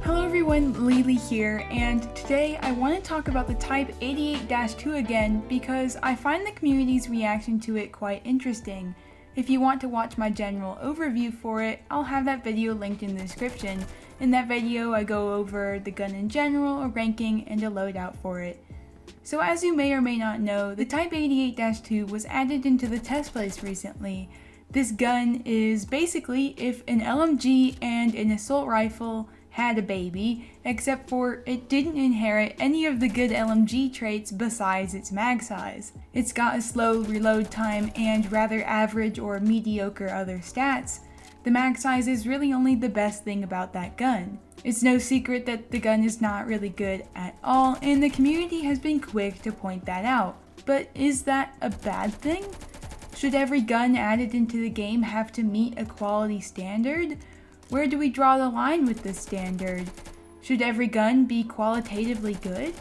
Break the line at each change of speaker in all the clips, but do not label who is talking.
Hello everyone, Lakey here, and today I want to talk about the Type 88-2 again because I find the community's reaction to it quite interesting. If you want to watch my general overview for it, I'll have that video linked in the description. In that video I go over the gun in general, a ranking, and a loadout for it. So as you may or may not know, the Type 88-2 was added into the test plays recently. This gun is basically if an LMG and an assault rifle had a baby, except for it didn't inherit any of the good LMG traits besides its mag size. It's got a slow reload time and rather average or mediocre other stats. The mag size is really only the best thing about that gun. It's no secret that the gun is not really good at all, and the community has been quick to point that out. But is that a bad thing? Should every gun added into the game have to meet a quality standard? Where do we draw the line with this standard? Should every gun be qualitatively good?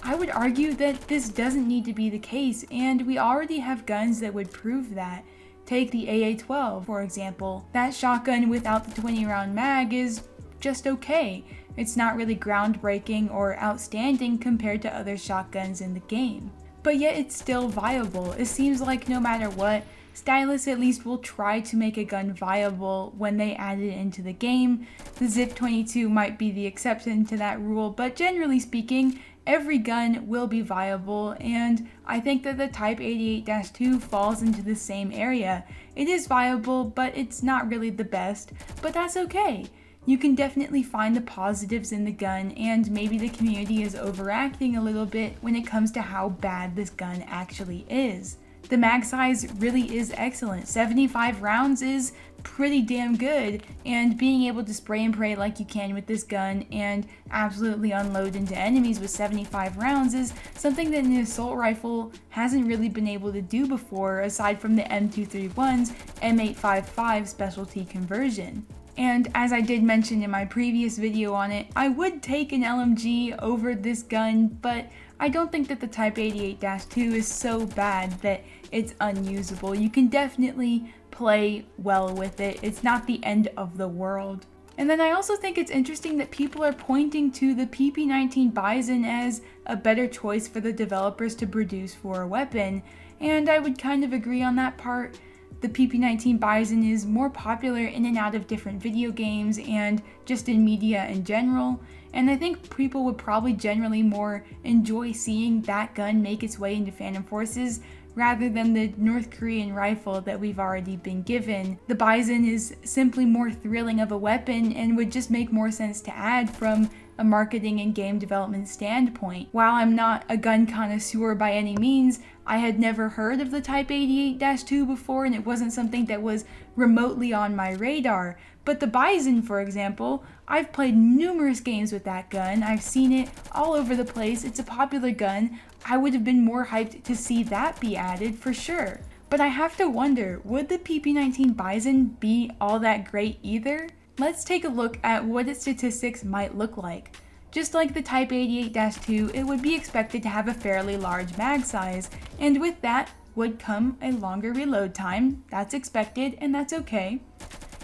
I would argue that this doesn't need to be the case, and we already have guns that would prove that. Take the AA-12, for example. That shotgun without the 20-round mag is just okay. It's not really groundbreaking or outstanding compared to other shotguns in the game. But yet it's still viable. It seems like no matter what, stylists at least will try to make a gun viable when they add it into the game. The Zip 22 might be the exception to that rule, but generally speaking, every gun will be viable, and I think that the Type 88-2 falls into the same area. It is viable, but it's not really the best, but that's okay. You can definitely find the positives in the gun, and maybe the community is overacting a little bit when it comes to how bad this gun actually is. The mag size really is excellent. 75 rounds is pretty damn good, and being able to spray and pray like you can with this gun and absolutely unload into enemies with 75 rounds is something that an assault rifle hasn't really been able to do before, aside from the M231's M855 specialty conversion. And as I did mention in my previous video on it, I would take an LMG over this gun, but I don't think that the Type 88-2 is so bad that it's unusable. You can definitely play well with it. It's not the end of the world. And then I also think it's interesting that people are pointing to the PP-19 Bizon as a better choice for the developers to produce for a weapon, and I would kind of agree on that part. The PP-19 Bizon is more popular in and out of different video games and just in media in general, and I think people would probably generally more enjoy seeing that gun make its way into Phantom Forces rather than the North Korean rifle that we've already been given. The Bizon is simply more thrilling of a weapon and would just make more sense to add from a marketing and game development standpoint. While I'm not a gun connoisseur by any means, I had never heard of the Type 88-2 before, and it wasn't something that was remotely on my radar. But the Bizon, for example, I've played numerous games with that gun. I've seen it all over the place. It's a popular gun. I would have been more hyped to see that be added for sure. But I have to wonder, would the PP-19 Bizon be all that great either? Let's take a look at what its statistics might look like. Just like the Type 88-2, it would be expected to have a fairly large mag size, and with that would come a longer reload time. That's expected, and that's okay.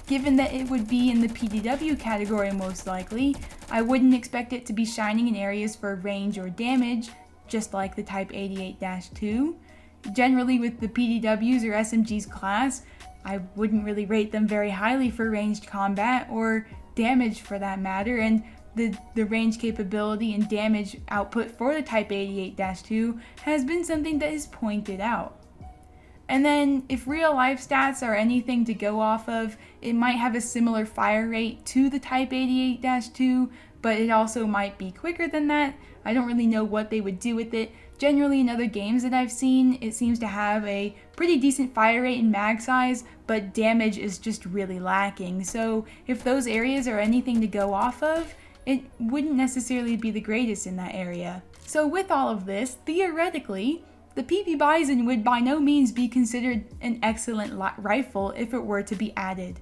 Given that it would be in the PDW category most likely, I wouldn't expect it to be shining in areas for range or damage, just like the Type 88-2. Generally with the PDWs or SMGs class, I wouldn't really rate them very highly for ranged combat or damage for that matter, and the range capability and damage output for the Type 88-2 has been something that is pointed out. And then if real life stats are anything to go off of, it might have a similar fire rate to the Type 88-2, but it also might be quicker than that. I don't really know what they would do with it. Generally in other games that I've seen, it seems to have a pretty decent fire rate and mag size, but damage is just really lacking. So if those areas are anything to go off of, it wouldn't necessarily be the greatest in that area. So with all of this, theoretically, the PP Bizon would by no means be considered an excellent rifle if it were to be added.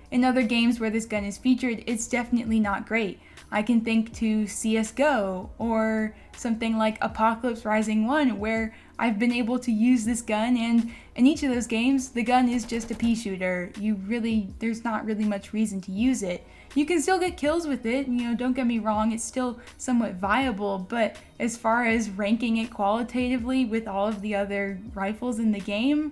In other games where this gun is featured, it's definitely not great. I can think to CSGO or something like Apocalypse Rising 1, where I've been able to use this gun, and in each of those games, the gun is just a pea shooter. There's not really much reason to use it. You can still get kills with it, don't get me wrong, it's still somewhat viable, but as far as ranking it qualitatively with all of the other rifles in the game,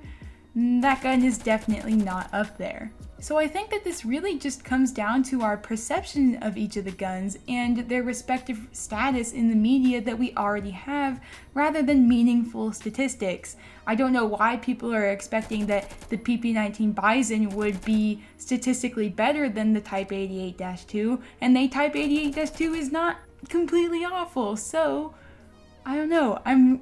that gun is definitely not up there. So I think that this really just comes down to our perception of each of the guns and their respective status in the media that we already have, rather than meaningful statistics. I don't know why people are expecting that the PP-19 Bizon would be statistically better than the Type 88-2, and the Type 88-2 is not completely awful, so I don't know. I'm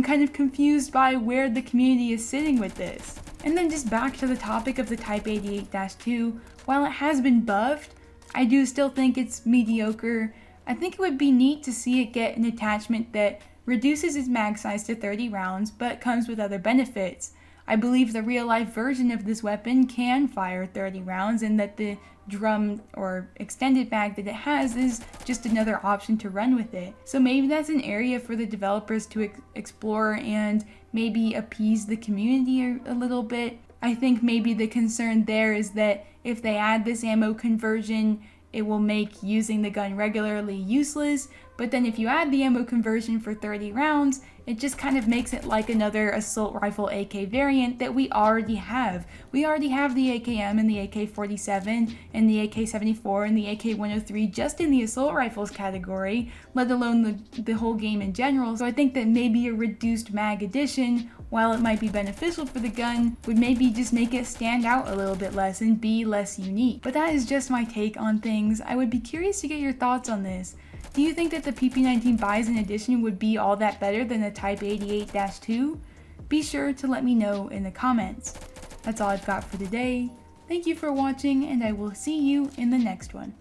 kind of confused by where the community is sitting with this. And then just back to the topic of the Type 88-2, while it has been buffed, I do still think it's mediocre. I think it would be neat to see it get an attachment that reduces its mag size to 30 rounds, but comes with other benefits. I believe the real-life version of this weapon can fire 30 rounds, and that the drum or extended mag that it has is just another option to run with it. So maybe that's an area for the developers to explore and maybe appease the community a little bit. I think maybe the concern there is that if they add this ammo conversion, it will make using the gun regularly useless, but then if you add the ammo conversion for 30 rounds, it just kind of makes it like another assault rifle AK variant that we already have. We already have the AKM and the AK-47 and the AK-74 and the AK-103 just in the assault rifles category, let alone the whole game in general. So I think that maybe a reduced mag addition, while it might be beneficial for the gun, would maybe just make it stand out a little bit less and be less unique. But that is just my take on things. I would be curious to get your thoughts on this. Do you think that the PP-19 Bizon edition would be all that better than the Type 88-2? Be sure to let me know in the comments. That's all I've got for today. Thank you for watching, and I will see you in the next one.